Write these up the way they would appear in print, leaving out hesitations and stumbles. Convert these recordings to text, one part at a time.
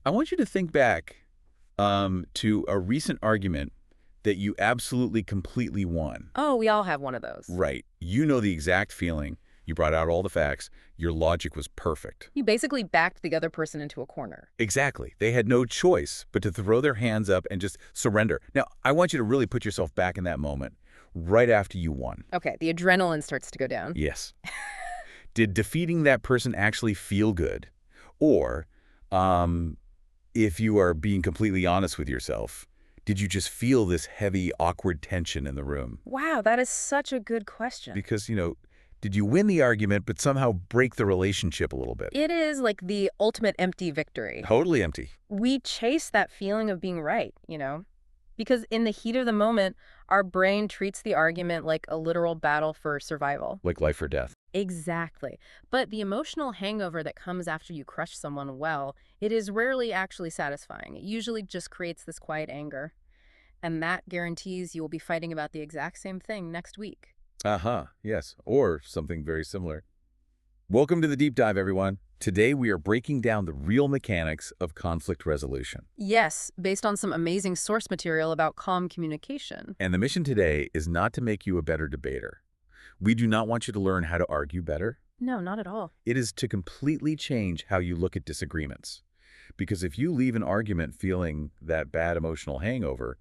I want you to think back to a recent argument that you absolutely completely won. Oh, we all have one of those. Right. You know the exact feeling. You brought out all the facts. Your logic was perfect. You basically backed the other person into a corner. Exactly. They had no choice but to throw their hands up and just surrender. Now, I want you to really put yourself back in that moment, right after you won. Okay, the adrenaline starts to go down. Yes. Did defeating that person actually feel good? Or, if you are being completely honest with yourself, did you just feel this heavy, awkward tension in the room? Wow, that is such a good question. Because, did you win the argument but somehow break the relationship a little bit? It is like the ultimate empty victory. Totally empty. We chase that feeling of being right, Because in the heat of the moment, our brain treats the argument like a literal battle for survival. Like life or death. Exactly. But the emotional hangover that comes after you crush someone, well, it is rarely actually satisfying. It usually just creates this quiet anger. And that guarantees you will be fighting about the exact same thing next week. Yes. Or something very similar. Welcome to the Deep Dive, everyone. Today we are breaking down the real mechanics of conflict resolution. Yes, based on some amazing source material about calm communication. And the mission today is not to make you a better debater. We do not want you to learn how to argue better. No, not at all. It is to completely change how you look at disagreements. Because if you leave an argument feeling that bad emotional hangover,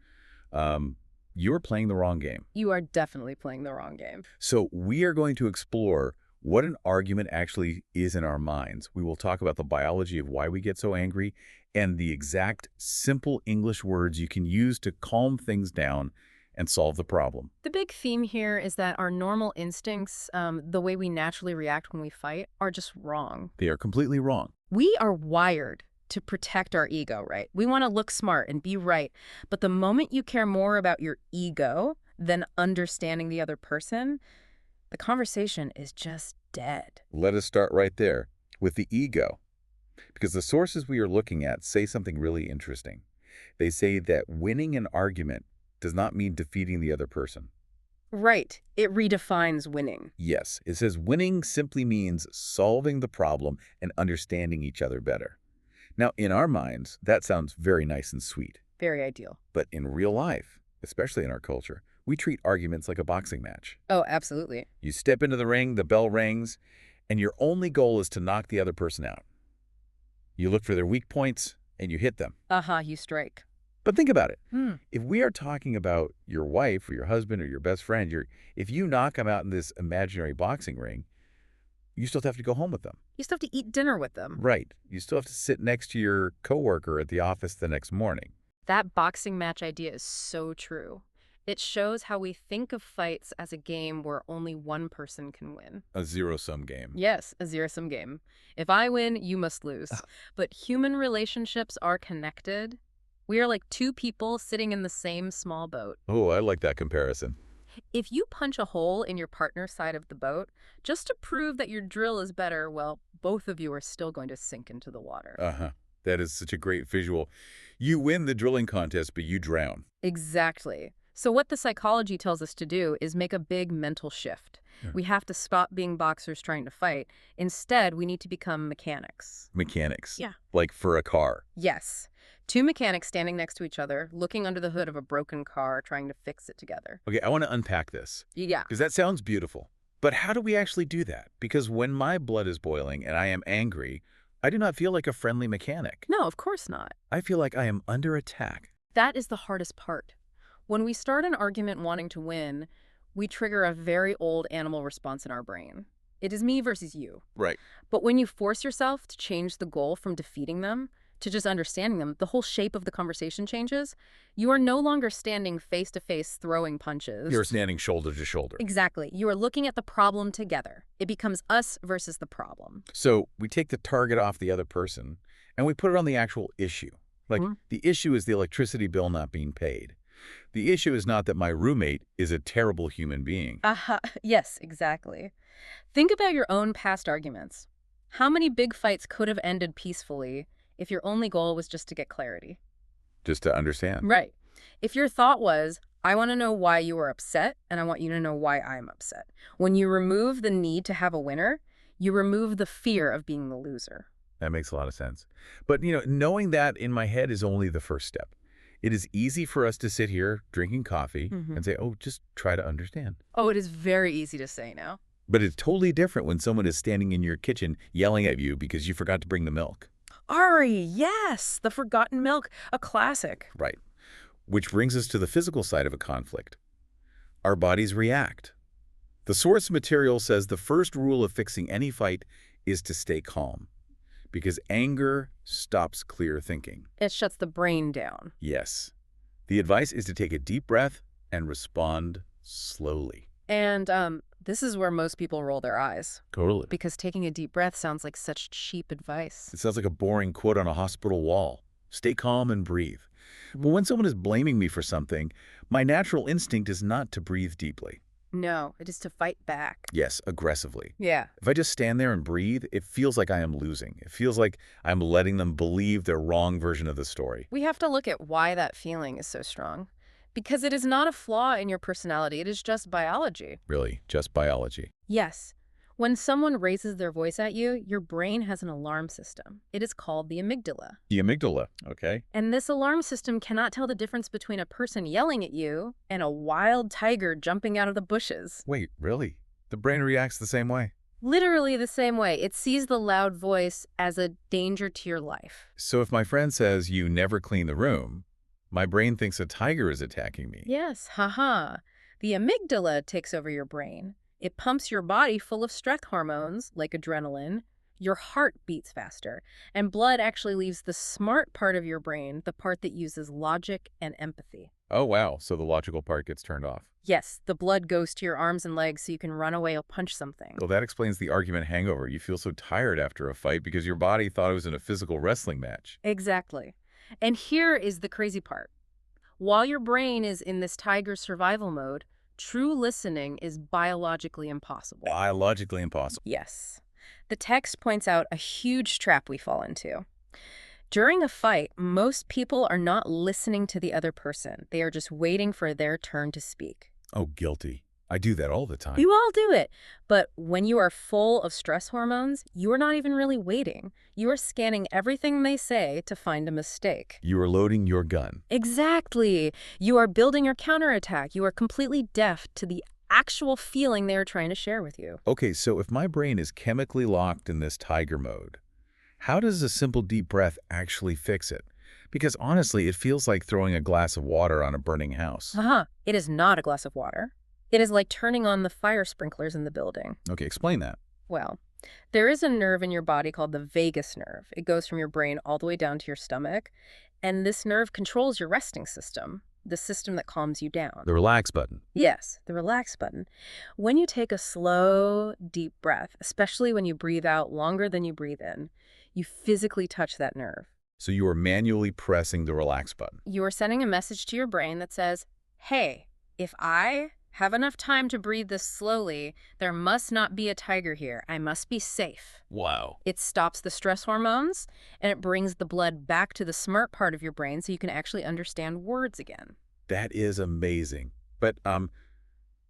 you're playing the wrong game. You are definitely playing the wrong game. So we are going to explore what an argument actually is in our minds. We will talk about the biology of why we get so angry and the exact simple English words you can use to calm things down and solve the problem. The big theme here is that our normal instincts, the way we naturally react when we fight, are just wrong. They are completely wrong. We are wired to protect our ego, right? We want to look smart and be right. But the moment you care more about your ego than understanding the other person, the conversation is just dead. Let us start right there with the ego. Because the sources we are looking at say something really interesting. They say that winning an argument does not mean defeating the other person. Right. It redefines winning. Yes, it says winning simply means solving the problem and understanding each other better. Now, in our minds, that sounds very nice and sweet. Very ideal. But in real life, especially in our culture, we treat arguments like a boxing match. Oh, absolutely. You step into the ring, the bell rings, and your only goal is to knock the other person out. You look for their weak points, and you hit them. You strike. But think about it. If we are talking about your wife or your husband or your best friend, if you knock them out in this imaginary boxing ring, you still have to go home with them. You still have to eat dinner with them. Right. You still have to sit next to your coworker at the office the next morning. That boxing match idea is so true. It shows how we think of fights as a game where only one person can win. A zero-sum game. Yes, a zero-sum game. If I win, you must lose. But human relationships are connected. We are like two people sitting in the same small boat. Oh, I like that comparison. If you punch a hole in your partner's side of the boat, just to prove that your drill is better, well, both of you are still going to sink into the water. That is such a great visual. You win the drilling contest, but you drown. Exactly. So what the psychology tells us to do is make a big mental shift. We have to stop being boxers trying to fight. Instead, we need to become mechanics. Mechanics? Yeah. Like for a car? Yes. Two mechanics standing next to each other, looking under the hood of a broken car, trying to fix it together. Okay, I want to unpack this. Yeah. Because that sounds beautiful. But how do we actually do that? Because when my blood is boiling and I am angry, I do not feel like a friendly mechanic. No, of course not. I feel like I am under attack. That is the hardest part. When we start an argument wanting to win, we trigger a very old animal response in our brain. It is me versus you. Right. But when you force yourself to change the goal from defeating them to just understanding them, the whole shape of the conversation changes. You are no longer standing face to face throwing punches. You're standing shoulder to shoulder. Exactly. You are looking at the problem together. It becomes us versus the problem. So we take the target off the other person and we put it on the actual issue. Like the issue is the electricity bill not being paid. The issue is not that my roommate is a terrible human being. Yes, exactly. Think about your own past arguments. How many big fights could have ended peacefully if your only goal was just to get clarity? Just to understand. Right. If your thought was, I want to know why you are upset, and I want you to know why I'm upset. When you remove the need to have a winner, you remove the fear of being the loser. That makes a lot of sense. But, knowing that in my head is only the first step. It is easy for us to sit here drinking coffee Hmm. and say, oh, just try to understand. Oh, it is very easy to say now. But it's totally different when someone is standing in your kitchen yelling at you because you forgot to bring the milk. Ari, yes, the forgotten milk, a classic. Right. Which brings us to the physical side of a conflict. Our bodies react. The source material says the first rule of fixing any fight is to stay calm, because anger stops clear thinking. It shuts the brain down. Yes. The advice is to take a deep breath and respond slowly. And this is where most people roll their eyes, Totally. because taking a deep breath sounds like such cheap advice. It sounds like a boring quote on a hospital wall. Stay calm and breathe. But when someone is blaming me for something, my natural instinct is not to breathe deeply. No, it is to fight back. Yes, aggressively. Yeah. If I just stand there and breathe, it feels like I am losing. It feels like I'm letting them believe their wrong version of the story. We have to look at why that feeling is so strong. Because it is not a flaw in your personality, it is just biology. Really, just biology. Yes. When someone raises their voice at you, your brain has an alarm system. It is called the amygdala. The amygdala, okay? And this alarm system cannot tell the difference between a person yelling at you and a wild tiger jumping out of the bushes. Wait, really? The brain reacts the same way? Literally the same way. It sees the loud voice as a danger to your life. So if my friend says you never clean the room, my brain thinks a tiger is attacking me. Yes, haha. The amygdala takes over your brain. It pumps your body full of stress hormones, like adrenaline. Your heart beats faster, and blood actually leaves the smart part of your brain, the part that uses logic and empathy. Oh, wow. So the logical part gets turned off. Yes, the blood goes to your arms and legs so you can run away or punch something. Well, that explains the argument hangover. You feel so tired after a fight because your body thought it was in a physical wrestling match. Exactly. And here is the crazy part. While your brain is in this tiger survival mode, true listening is biologically impossible. Biologically impossible. Yes. The text points out a huge trap we fall into. During a fight, most people are not listening to the other person. They are just waiting for their turn to speak. Oh, guilty. I do that all the time. You all do it. But when you are full of stress hormones, you are not even really waiting. You are scanning everything they say to find a mistake. You are loading your gun. Exactly. You are building your counterattack. You are completely deaf to the actual feeling they are trying to share with you. Okay, so if my brain is chemically locked in this tiger mode, how does a simple deep breath actually fix it? Because honestly, it feels like throwing a glass of water on a burning house. It is not a glass of water. It is like turning on the fire sprinklers in the building. Okay, explain that. Well, there is a nerve in your body called the vagus nerve. It goes from your brain all the way down to your stomach. And this nerve controls your resting system, the system that calms you down. The relax button. Yes, the relax button. When you take a slow, deep breath, especially when you breathe out longer than you breathe in, you physically touch that nerve. So you are manually pressing the relax button. You are sending a message to your brain that says, hey, if I have enough time to breathe this slowly, there must not be a tiger here. I must be safe. Wow. It stops the stress hormones, and it brings the blood back to the smart part of your brain so you can actually understand words again. That is amazing. But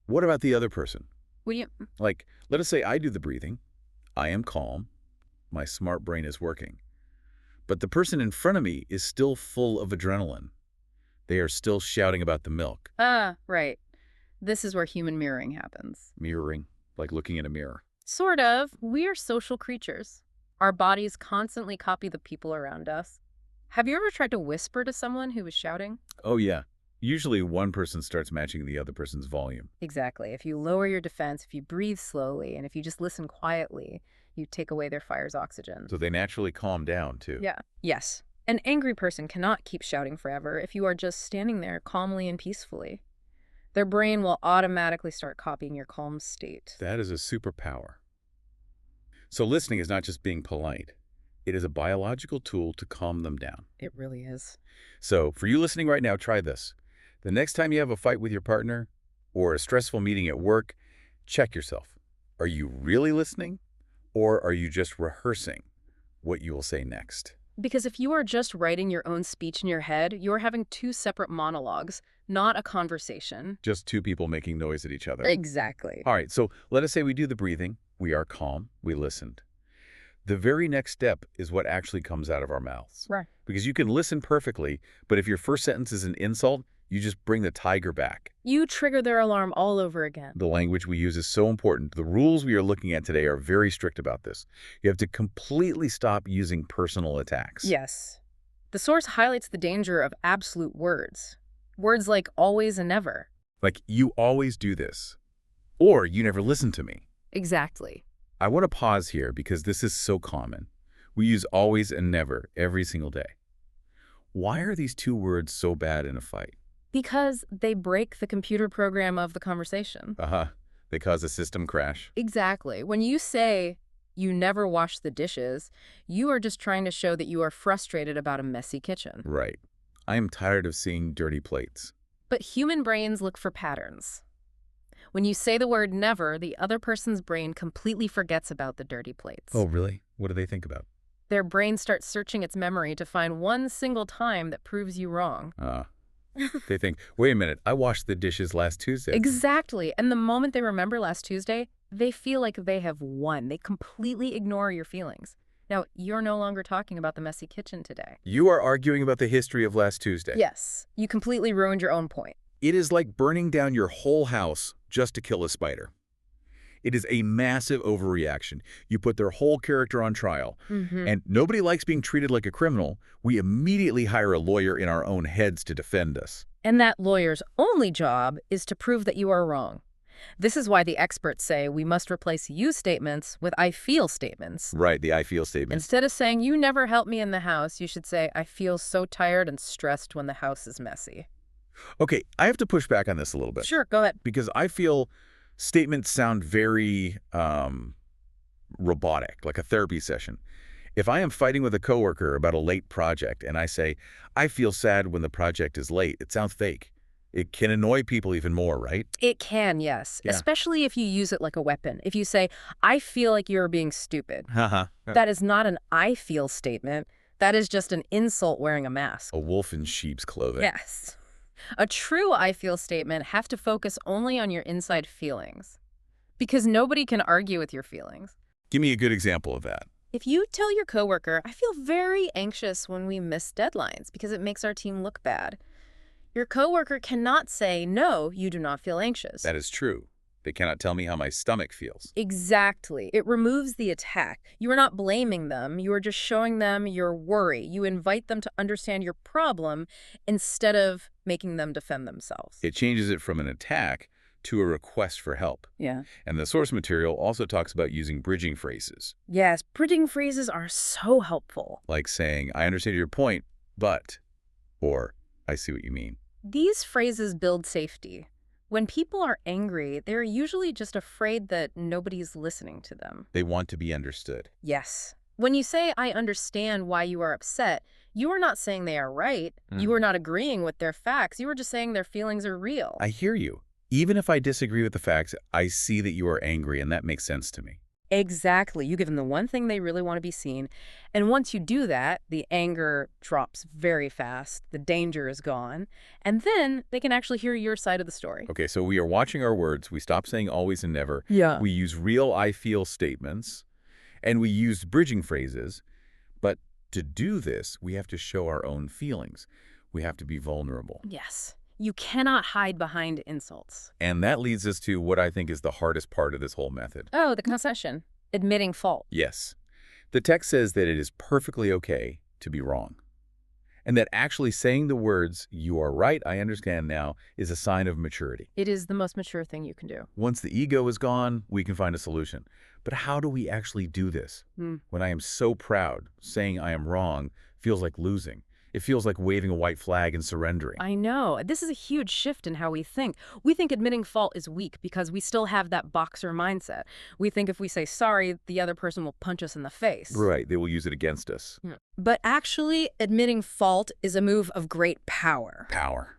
what about the other person? What do you... Like, let us say I do the breathing. I am calm. My smart brain is working. But the person in front of me is still full of adrenaline. They are still shouting about the milk. Right. This is where human mirroring happens. Mirroring, like looking in a mirror. Sort of. We are social creatures. Our bodies constantly copy the people around us. Have you ever tried to whisper to someone who was shouting? Oh, yeah. Usually one person starts matching the other person's volume. Exactly. If you lower your defense, if you breathe slowly, and if you just listen quietly, you take away their fire's oxygen. So they naturally calm down, too. Yeah. Yes. An angry person cannot keep shouting forever if you are just standing there calmly and peacefully. Their brain will automatically start copying your calm state. That is a superpower. So listening is not just being polite. It is a biological tool to calm them down. It really is. So for you listening right now, try this. The next time you have a fight with your partner or a stressful meeting at work, check yourself. Are you really listening, or are you just rehearsing what you will say next? Because if you are just writing your own speech in your head, you're having two separate monologues, not a conversation. Just two people making noise at each other. Exactly. All right, so let us say we do the breathing. We are calm. We listened. The very next step is what actually comes out of our mouths. Right. Because you can listen perfectly, but if your first sentence is an insult, you just bring the tiger back. You trigger their alarm all over again. The language we use is so important. The rules we are looking at today are very strict about this. You have to completely stop using personal attacks. Yes. The source highlights the danger of absolute words. Words like always and never. Like, you always do this. Or you never listen to me. Exactly. I want to pause here because this is so common. We use always and never every single day. Why are these two words so bad in a fight? Because they break the computer program of the conversation. They cause a system crash. Exactly. When you say you never wash the dishes, you are just trying to show that you are frustrated about a messy kitchen. Right. I am tired of seeing dirty plates. But human brains look for patterns. When you say the word never, the other person's brain completely forgets about the dirty plates. Oh, really? What do they think about? Their brain starts searching its memory to find one single time that proves you wrong. They think, wait a minute, I washed the dishes last Tuesday. Exactly. And the moment they remember last Tuesday, they feel like they have won. They completely ignore your feelings. Now, you're no longer talking about the messy kitchen today. You are arguing about the history of last Tuesday. Yes. You completely ruined your own point. It is like burning down your whole house just to kill a spider. It is a massive overreaction. You put their whole character on trial. And nobody likes being treated like a criminal. We immediately hire a lawyer in our own heads to defend us. And that lawyer's only job is to prove that you are wrong. This is why the experts say we must replace you statements with I feel statements. Right, the I feel statement. Instead of saying you never help me in the house, you should say I feel so tired and stressed when the house is messy. Okay, I have to push back on this a little bit. Sure, go ahead. Because I feel statements sound very robotic, like a therapy session. If I am fighting with a coworker about a late project and I say, I feel sad when the project is late, it sounds fake. It can annoy people even more, right? It can, yes. Yeah. Especially if you use it like a weapon. If you say, I feel like you're being stupid. Haha. That is not an I feel statement. That is just an insult wearing a mask. A wolf in sheep's clothing. Yes. A true I feel statement have to focus only on your inside feelings. Because nobody can argue with your feelings. Give me a good example of that. If you tell your coworker, I feel very anxious when we miss deadlines because it makes our team look bad, your coworker cannot say, no, you do not feel anxious. That is true. They cannot tell me how my stomach feels. Exactly. It removes the attack. You are not blaming them. You are just showing them your worry. You invite them to understand your problem instead of making them defend themselves. It changes it from an attack to a request for help. Yeah. And the source material also talks about using bridging phrases, Yes, bridging phrases are so helpful. like saying, I understand your point, but, or, I see what you mean. These phrases build safety. When people are angry, they're usually just afraid that nobody's listening to them. They want to be understood. Yes. When you say, I understand why you are upset, you are not saying they are right. You are not agreeing with their facts. You are just saying their feelings are real. I hear you. Even if I disagree with the facts, I see that you are angry, and that makes sense to me. Exactly. You give them the one thing they really want to be seen. And once you do that, the anger drops very fast. The danger is gone. And then they can actually hear your side of the story. Okay, so we are watching our words. We stop saying always and never. Yeah. We use real I feel statements, and we use bridging phrases. But to do this, we have to show our own feelings. We have to be vulnerable. Yes. You cannot hide behind insults. And that leads us to what I think is the hardest part of this whole method. Oh, the concession. Admitting fault. Yes. The text says that it is perfectly okay to be wrong. And that actually saying the words, you are right, I understand now, is a sign of maturity. It is the most mature thing you can do. Once the ego is gone, we can find a solution. But how do we actually do this? When I am so proud, saying I am wrong feels like losing. It feels like waving a white flag and surrendering. I know. This is a huge shift in how we think. We think admitting fault is weak because we still have that boxer mindset. We think if we say sorry, the other person will punch us in the face. Right, they will use it against us. But actually, admitting fault is a move of great power. Power.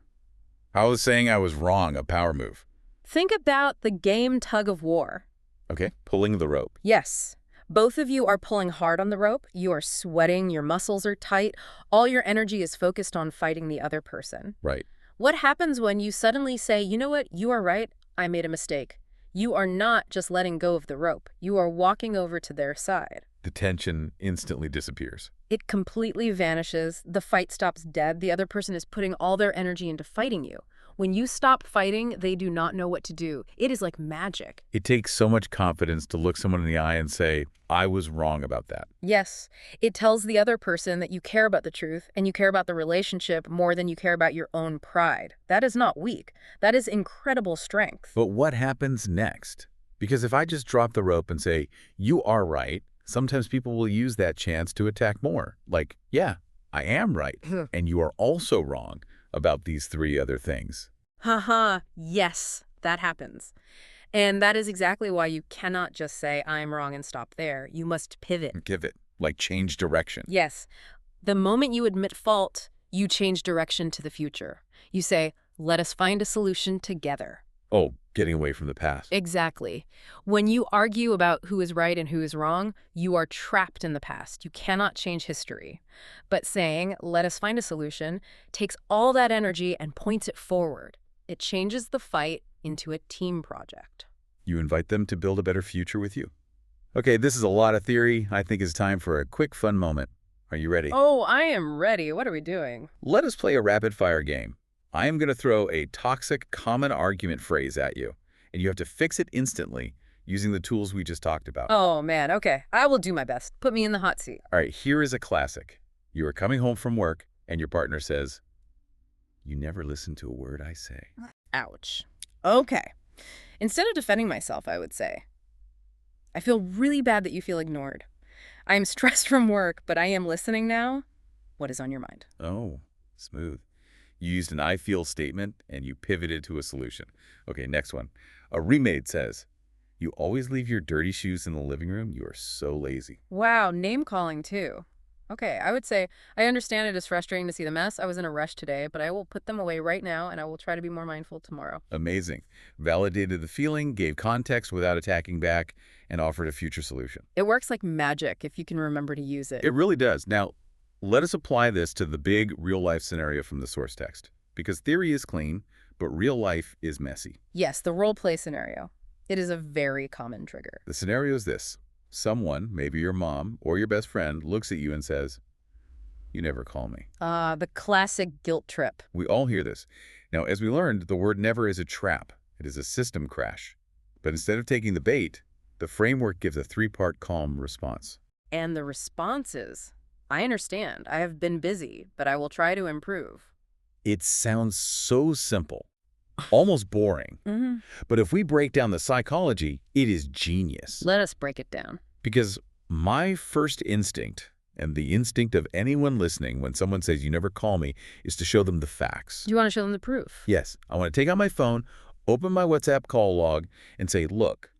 How is saying I was wrong a power move? Think about the game tug of war. Okay, pulling the rope. Yes. Both of you are pulling hard on the rope. You are sweating. Your muscles are tight. All your energy is focused on fighting the other person. Right. What happens when you suddenly say, you know what, you are right, I made a mistake? You are not just letting go of the rope. You are walking over to their side. The tension instantly disappears. It completely vanishes. The fight stops dead. The other person is putting all their energy into fighting you. When you stop fighting, they do not know what to do. It is like magic. It takes so much confidence to look someone in the eye and say, I was wrong about that. Yes, it tells the other person that you care about the truth and you care about the relationship more than you care about your own pride. That is not weak. That is incredible strength. But what happens next? Because if I just drop the rope and say, you are right, sometimes people will use that chance to attack more. Like, yeah, I am right. And you are also wrong about these three other things. Haha, yes, that happens. And that is exactly why you cannot just say, I'm wrong and stop there. You must pivot. Give it, like change direction. Yes. The moment you admit fault, you change direction to the future. You say, let us find a solution together. Oh, getting away from the past. Exactly. When you argue about who is right and who is wrong, you are trapped in the past. You cannot change history. But saying, let us find a solution, takes all that energy and points it forward. It changes the fight into a team project. You invite them to build a better future with you. Okay, this is a lot of theory. I think it's time for a quick fun moment. Are you ready? Oh, I am ready. What are we doing? Let us play a rapid-fire game. I am going to throw a toxic common argument phrase at you, and you have to fix it instantly using the tools we just talked about. Oh, man. Okay. I will do my best. Put me in the hot seat. All right, here is a classic. You are coming home from work, and your partner says, you never listen to a word I say. Ouch. Okay. Instead of defending myself, I would say, I feel really bad that you feel ignored. I am stressed from work, but I am listening now. What is on your mind? Oh, smooth. You used an I feel statement, and you pivoted to a solution. Okay, next one. A roommate says, you always leave your dirty shoes in the living room. You are so lazy. Wow, name calling too. Okay, I would say, I understand it is frustrating to see the mess. I was in a rush today, but I will put them away right now, and I will try to be more mindful tomorrow. Amazing. Validated the feeling, gave context without attacking back, and offered a future solution. It works like magic if you can remember to use it. It really does. Now, let us apply this to the big real-life scenario from the source text. Because theory is clean, but real life is messy. Yes, the role play scenario. It is a very common trigger. The scenario is this. Someone, maybe your mom or your best friend, looks at you and says, you never call me. The classic guilt trip. We all hear this. Now, as we learned, the word never is a trap. It is a system crash. But instead of taking the bait, the framework gives a three-part calm response. And the response is, I understand. I have been busy, but I will try to improve. It sounds so simple, almost boring. But if we break down the psychology, it is genius. Let us break it down. Because my first instinct, and the instinct of anyone listening when someone says you never call me, is to show them the facts. Do you want to show them the proof? Yes. I want to take out my phone, open my WhatsApp call log, and say, look,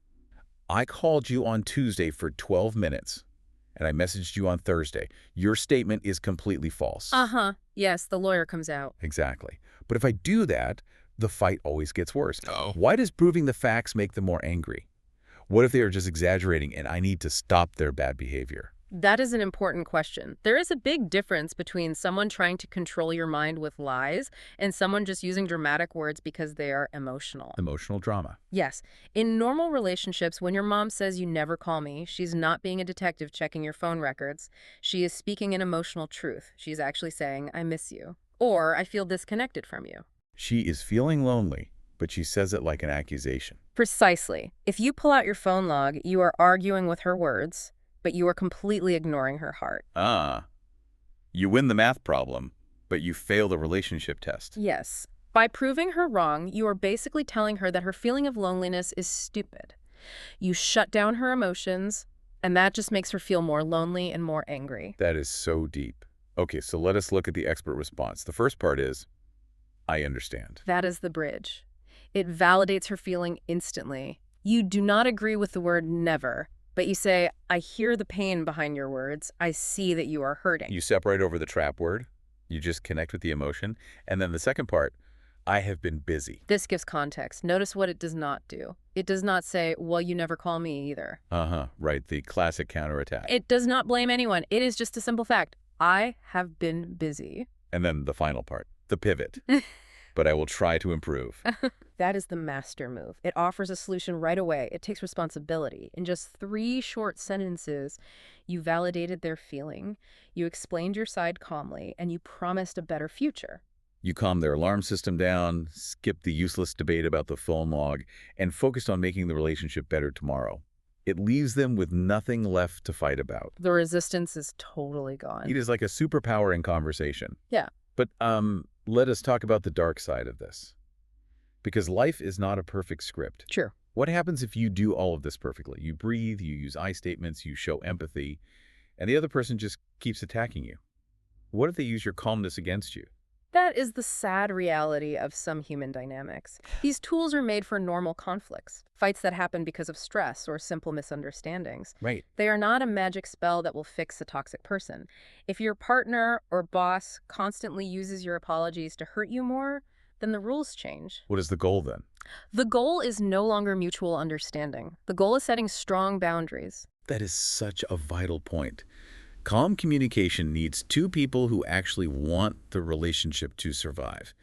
I called you on Tuesday for 12 minutes, and I messaged you on Thursday. Your statement is completely false. Yes, the lawyer comes out. Exactly. But if I do that, the fight always gets worse. Oh. Why does proving the facts make them more angry? What if they are just exaggerating and I need to stop their bad behavior? That is an important question. There is a big difference between someone trying to control your mind with lies and someone just using dramatic words because they are emotional. Emotional drama. Yes. In normal relationships, when your mom says you never call me, she's not being a detective checking your phone records. She is speaking an emotional truth. She's actually saying, I miss you, or I feel disconnected from you. She is feeling lonely, but she says it like an accusation. Precisely. If you pull out your phone log, you are arguing with her words, but you are completely ignoring her heart. You win the math problem, but you fail the relationship test. Yes. By proving her wrong, you are basically telling her that her feeling of loneliness is stupid. You shut down her emotions, and that just makes her feel more lonely and more angry. That is so deep. Okay, so let us look at the expert response. The first part is, I understand. That is the bridge. It validates her feeling instantly. You do not agree with the word never, but you say, I hear the pain behind your words. I see that you are hurting. You separate over the trap word. You just connect with the emotion. And then the second part, I have been busy. This gives context. Notice what it does not do. It does not say, well, you never call me either. Right, the classic counterattack. It does not blame anyone. It is just a simple fact. I have been busy. And then the final part, the pivot. but I will try to improve. That is the master move. It offers a solution right away. It takes responsibility. In just 3 short sentences, you validated their feeling, you explained your side calmly, and you promised a better future. You calmed their alarm system down, skipped the useless debate about the phone log, and focused on making the relationship better tomorrow. It leaves them with nothing left to fight about. The resistance is totally gone. It is like a superpower in conversation. Yeah. But let us talk about the dark side of this. Because life is not a perfect script. Sure. What happens if you do all of this perfectly? You breathe, you use I statements, you show empathy, and the other person just keeps attacking you. What if they use your calmness against you? That is the sad reality of some human dynamics. These tools are made for normal conflicts, fights that happen because of stress or simple misunderstandings. Right. They are not a magic spell that will fix a toxic person. If your partner or boss constantly uses your apologies to hurt you more, then the rules change. What is the goal then? The goal is no longer mutual understanding. The goal is setting strong boundaries. That is such a vital point. Calm communication needs two people who actually want the relationship to survive.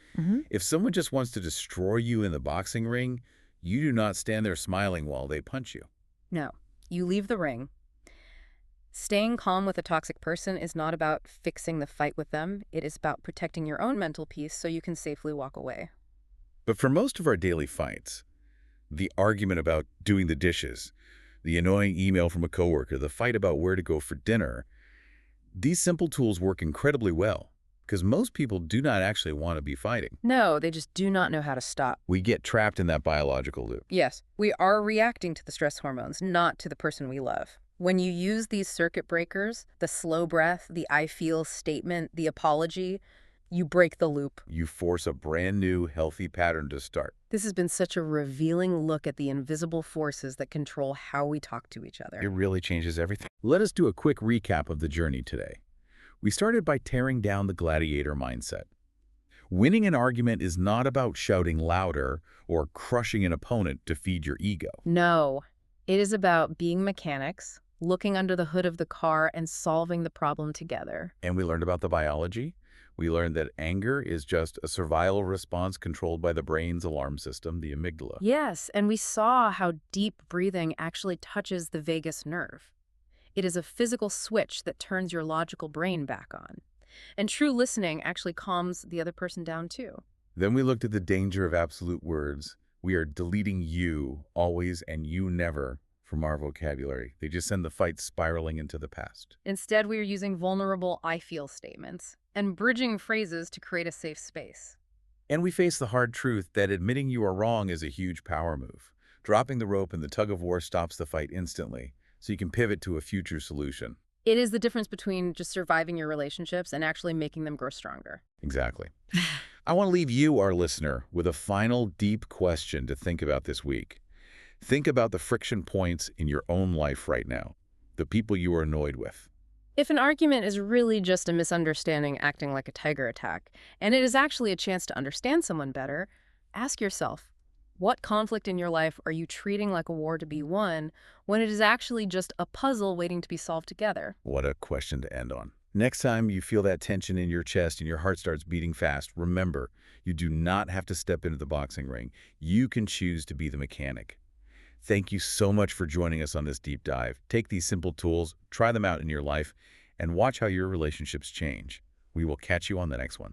If someone just wants to destroy you in the boxing ring, you do not stand there smiling while they punch you. No, you leave the ring. Staying calm with a toxic person is not about fixing the fight with them. It is about protecting your own mental peace so you can safely walk away. But for most of our daily fights, the argument about doing the dishes, the annoying email from a coworker, the fight about where to go for dinner, these simple tools work incredibly well because most people do not actually want to be fighting. No, they just do not know how to stop. We get trapped in that biological loop. Yes, we are reacting to the stress hormones, not to the person we love. When you use these circuit breakers, the slow breath, the I feel statement, the apology, you break the loop. You force a brand new, healthy pattern to start. This has been such a revealing look at the invisible forces that control how we talk to each other. It really changes everything. Let us do a quick recap of the journey today. We started by tearing down the gladiator mindset. Winning an argument is not about shouting louder or crushing an opponent to feed your ego. No, it is about being mechanics, looking under the hood of the car and solving the problem together. And we learned about the biology. We learned that anger is just a survival response controlled by the brain's alarm system, the amygdala. Yes, and we saw how deep breathing actually touches the vagus nerve. It is a physical switch that turns your logical brain back on. And true listening actually calms the other person down too. Then we looked at the danger of absolute words. We are deleting you always and you never from our vocabulary. They just send the fight spiraling into the past. Instead, we are using vulnerable I feel statements and bridging phrases to create a safe space. And we face the hard truth that admitting you are wrong is a huge power move. Dropping the rope in the tug-of-war stops the fight instantly, so you can pivot to a future solution. It is the difference between just surviving your relationships and actually making them grow stronger. Exactly. I want to leave you, our listener, with a final deep question to think about this week. Think about the friction points in your own life right now, the people you are annoyed with. If an argument is really just a misunderstanding acting like a tiger attack, and it is actually a chance to understand someone better, ask yourself, what conflict in your life are you treating like a war to be won when it is actually just a puzzle waiting to be solved together? What a question to end on. Next time you feel that tension in your chest and your heart starts beating fast, remember, you do not have to step into the boxing ring. You can choose to be the mechanic. Thank you so much for joining us on this deep dive. Take these simple tools, try them out in your life, and watch how your relationships change. We will catch you on the next one.